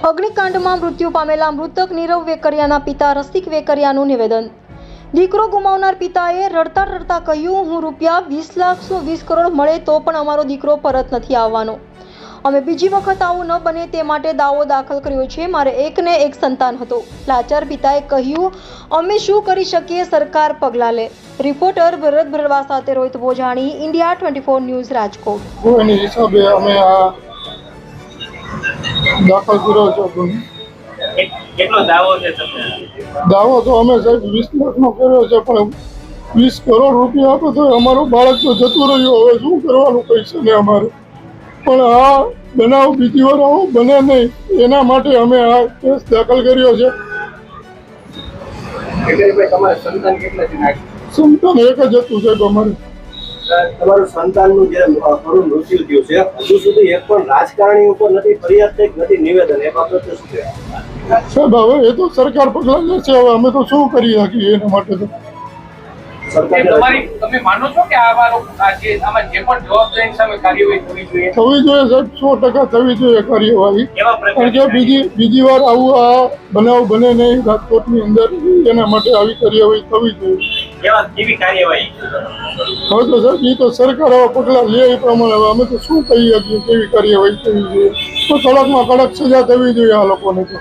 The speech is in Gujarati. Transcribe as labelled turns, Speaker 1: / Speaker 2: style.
Speaker 1: અગ્નિકાંડમાં મૃત્યુ પામેલા મૃતક નીરવ વેકરિયાના પિતા રસિક વેકરિયાનું નિવેદન। દીકરો ગુમાવનાર પિતાએ રડતા રડતા કહ્યું, હું રૂપિયા 20 લાખ 20 કરોડ મળે તો પણ અમારો દીકરો પરત નથી આવવાનો। અમે બીજી વખત આવું ન બને તે માટે દાવો દાખલ કર્યો છે। મારે એકને એક સંતાન હતો। લાચાર પિતાએ કહ્યું, અમે શું કરી શકીએ, સરકાર પગલાં લે। રિપોર્ટર ભરત ભરવા સાથે રોહિત બોજાણી, ઇન્ડિયા 24 ન્યૂઝ, રાજકોટ।
Speaker 2: એની હિસાબે અમે આ દાખલ કર્યો છે।
Speaker 3: કેટલો દાવો છે તમને?
Speaker 2: દાવો તો અમે સાહેબ 20 લાખનો કર્યો છે, પણ 20 કરોડ રૂપિયા આપે તો અમારું બાળક તો જતું રહ્યું। હવે શું કરવાનું પૈસા ને અમારે, પણ આ બનાવ બીજી વાર આવો બને નહીં એના માટે અમે આ કેસ દાખલ કર્યો છે।
Speaker 3: તમારા સંતાન કેટલા છે?
Speaker 2: સંતાન એક જ હતું સાહેબ અમારે।
Speaker 3: તમારું સંતાનનું જે કરુણ મૃત્યુ થયું છે, હજુ સુધી એક પણ રાજકારણી ઉપર નથી ફરિયાદ થઈ, નથી નિવેદન, એ બાબતે શું કહેવાય
Speaker 2: સાહેબ? હવે એ તો સરકાર પગલાં લેશે। હવે અમે તો શું કરી શકીએ એના માટે તો।
Speaker 4: તમે માનો છો કે આમાં જે પણ જવાબદારી સામે કાર્યવાહી થવી જોઈએ?
Speaker 2: સાહેબ, 100% થવી જોઈએ કાર્યવાહી। કારણ કે બીજી વાર આવું આ બનાવ બને નહીં રાજકોટની અંદર, એના માટે આવી કાર્યવાહી થવી જોઈએ।
Speaker 3: કેવી કાર્યવાહી?
Speaker 2: હવે તો સાહેબ એ તો સરકાર આવા પગલાં લે એ પ્રમાણે હવે અમે તો શું કહી શકીએ કેવી કાર્યવાહી થવી જોઈએ। તો કડકમાં કડક સજા થવી જોઈએ આ લોકોને તો।